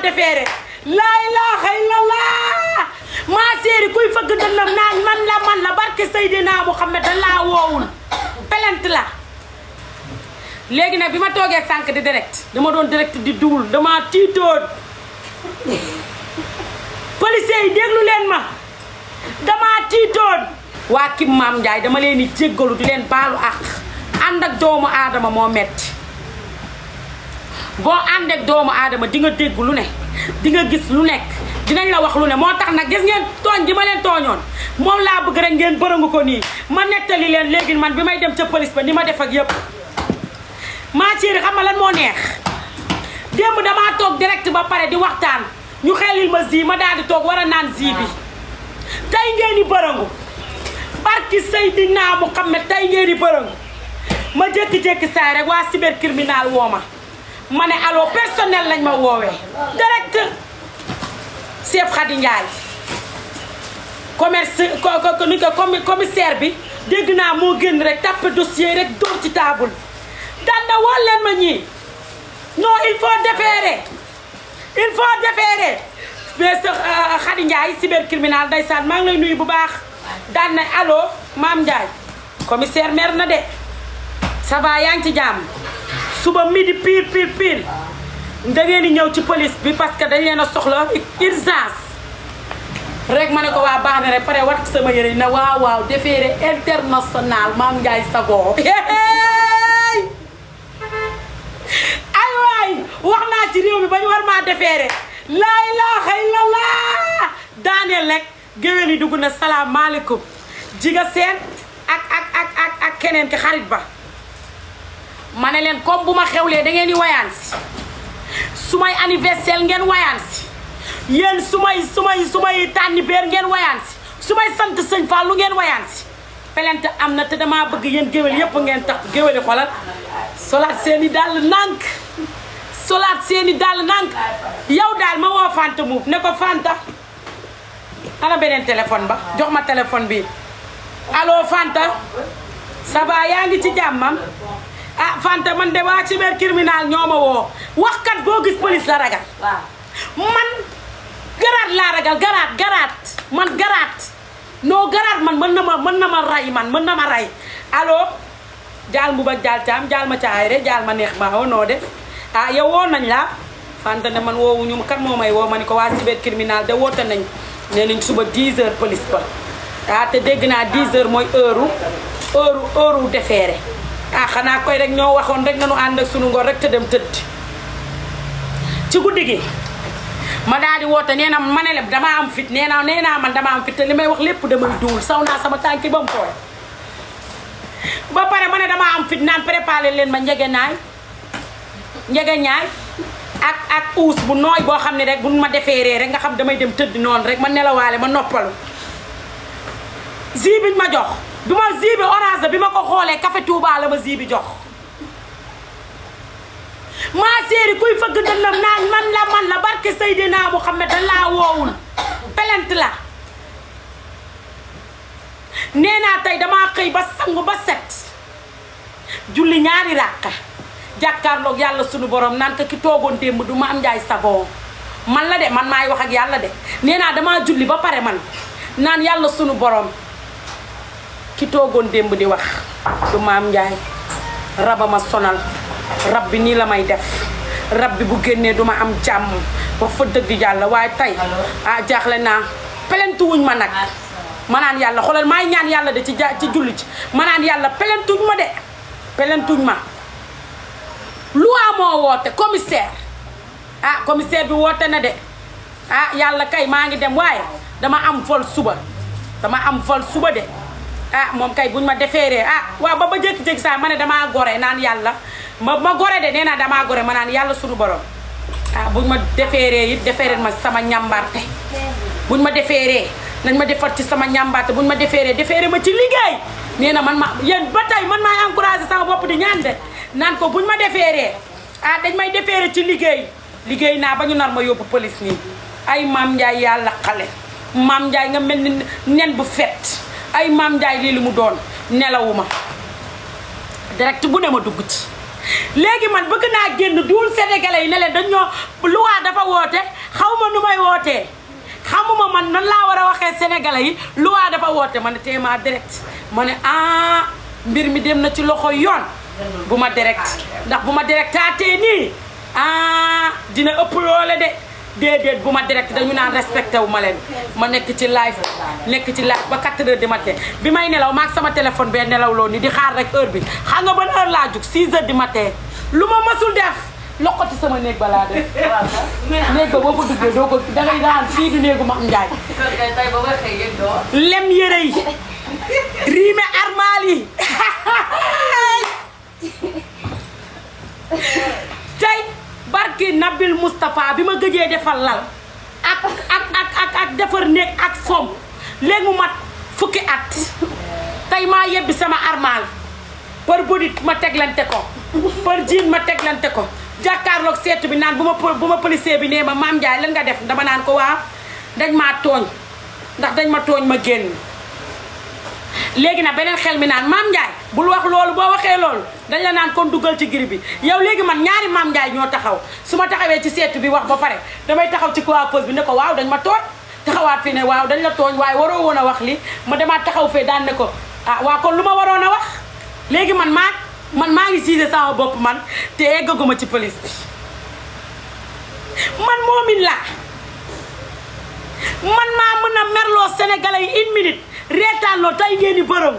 defeere laa ilaaha illallah maa séeri kuy fëgg dënnam naan man la barke Seydina Muhammad dañ laa woowul pelent la léegi nag bi ma toogee sànq di direct dama doon direct di duwul dama tiitoon policiers yi déglu leen ma dama tiitoon waa Kim Maam Ndiaye dama leen di jéggalu di leen baalu ak ànd ak doomu aadama moo metti boo ànd ak doomu aadama di nga dégg lu ne di nga gis lu nekk dinañ la wax lu ne moo tax nag gis ngeen tooñ ji ma leen tooñoon moom laa bëgg rek ngeen bërëngu ko nii ma nettali leen léegi man bi may dem ca police ba ni ma def ak yëpp maa chéri xam nga lan moo neex démb damaa toog direct ba pare di waxtaan ñu xelil ma zi ma daal di toog war a naan zi bi tey ngeen di bërëngu barki Seydina Muhammad tey ngeen di bërëngu ma jékki-jékki saay rek waa cybercriminel woo ma ne allo personnel lañ ma woowee direct chef Khady Ndiaye commissaire bi dégg naa moo génn rek tappe dossier rek door ci table daan na woo leen ma ñii non il faut déférer mais Khady Ndiaye cybercriminel ndeysaan maa ngi lay nuyu bu baax daan na allo Maam Ndiaye commissaire mer na de ça va yaa ngi ci jàmm suba midi pile da ngeen di ñëw ci police bi parce que dañ leen a soxla urgence rek ma ne ko waa baax na rek pare wat sama yëre na waaw déféré international Maam Ndiaye Savon ay waay wax naa ci réew mi ba ñu war maa déféré laa ilaaha illallah daaneel rek géwél yi dugg na salaamaaleykum jiga seen ak keneen ki xarit ba ma ne leen comme bu ma xewlee da ngeen di wayaan si su may anniversaire ngeen wayaan si yéen su may tànni beer ngeen wayaan si su may sant sëñ Fallu ngeen wayaan si pelente am na te damaa bëgg yéen géwél yépp ngeen tax géwél yi xolal solaat seeni dàll nànk yow daal ma woo Fanta muuf ne ko Fanta ana beneen téléphone ba jox ma téléphone bi allo Fanta ça va yaa ngi ci jàmmam ah Fanta man de waa cybercriminel ñoo ma woo waxkat boo gis police la ragal man garaat laa ragal garaat man mën na ma ray allo jaal mbuba jaal caam jaal ma caayre jaal ma neex ma noo def ah yow woo nañ la Fanta ne man woowuñu kan moo may woo ma ni ko waa cybercriminel de woote nañ nee nañ suba 10h police ba ah te dégg naa 10h mooy heure déféré ah xanaa koy rek ñoo waxoon rek nañu ànd ak sunu ngor rek te dem tëdd ci guddi gi ma daal di woote nee na ma ne la dama am fit nee naa man dama am fit te li may wax lépp damay duwul saw naa sama tànki ba mu tooy ba pare ma ne dama am fit naan préparé leen ma njegeñaay ak uus bu nooy boo xam ne rek bu ma defeeree rek nga xam damay dem tëdd noonu rek ma nelawaale ma noppalu zi biñ ma jox bi ma zi bi orange bi ma ko xoolee café Touba la ma zi bi jox maa séeri kuy fëgg dënnam naan man la barke Seydina Muhammad dañ laa woowul pelent la nee naa tey damaa xëy ba sangu ba set julli ñaari ràkka jàkkaarloog yàlla sunu borom naan ko ki toogoon démb du Maam Ndiaye Savon man la de man maay wax ak yàlla de nee naa damaa julli ba pare man naan yàlla sunu borom ki toogoon démb di wax du Maam Ndiaye raba ma sonal rab bi nii la may def rab bi bu génnee duma am jàmm ba fa dëgg yàlla waaye tey ah jaaxle naa pelentuwuñ ma nag ma naan yàlla xoolal maay ñaan yàlla de ci julli ci ma naan yàlla pelentuñ ma loi moo woote commissaire ah commissaire bi woote na de ah yàlla kay maa ngi dem waaye dama am vol suba de ah moom kay buñ ma defeeree ah waaw ba jékki-jékki saa ma ne damaa gore naan yàlla ma gore de nee naa damaa gore ma naan yàlla sunu borom ah buñ ma defeeree it defeeree ma sama ñàmbarte buñ ma defeeree nañ ma defar ci sama ñàmbarte buñ ma defeeree ma ci liggéey nee na man ma yéen ba tey man maay encouragé sama bopp di ñaan de naan ko buñ ma defeeree ah dañ may defeere ci liggéey naa ba ñu nar ma yóbbu police nii ay Maam Ndiaye yàlla xale Maam Ndiaye nga mel ni nen bu fet ay Maam Ndiaye lii li mu doon nelawuma direct bu ne ma dugg ci léegi man bëgg naa génn duul sénégalais yi ne leen dañ ñoo loi dafa woote xaw ma nu may wootee xamuma man nan laa war a waxee sénégalais yi loi dafa woote ma ne téema direct ma ne mbir mi dem na ci loxo yoon bu ma direct ndax bu ma directaatee nii dina ëpp loole de déedéet bu ma direct dañu naan respecté wu ma leen ma nekk ci live ba 4 heures du matin bi may nelaw maag sama téléphone bee nelaw loo ni di xaar rek heure bi xam nga ban heure laa jug 6 heures du matin lu ma mësul def loqati sama néeg ba laa def néeg ba boo ko duggee doo ko dangay daan fii du néegu ma am njaay lem yëre yi riime armal yi tey barki Nabil Moustapha bi ma gëjee defal lal ak defar néeg ak fom léegi mu mat fukki at tey maa yebbi sama armal par bodit ma teglante ko par jiin ma teglante ko jàkkaarloog seetu bi naan bu ma policier bi nee ma Mame Ndiaye lan nga def dama naan ko waaw dañ maa tooñ ndax dañ ma tooñ ma génn léegi nag beneen xel mi naan Mame Ndiaye bul wax loolu boo waxee loolu dañ la naan kon dugal ci giri bi yow léegi man ñaari Mame Ndiaye ñoo taxaw su ma taxawee ci seetu bi wax ba pare damay taxaw ci coiffeuse bi ne ko waaw dañ ma tooñ taxawaat fii ne waaw dañ la tooñ waaye waroo woon a wax li ma demaat taxaw fee daan ne ko waaw kon lu ma waroon a wax léegi man maa ngi siise sama bopp man te eggaguma ci police bi man moomin laa man maa mën a merloo sénégalais yi 1 minute reetaan loo tey ngeen di bërëw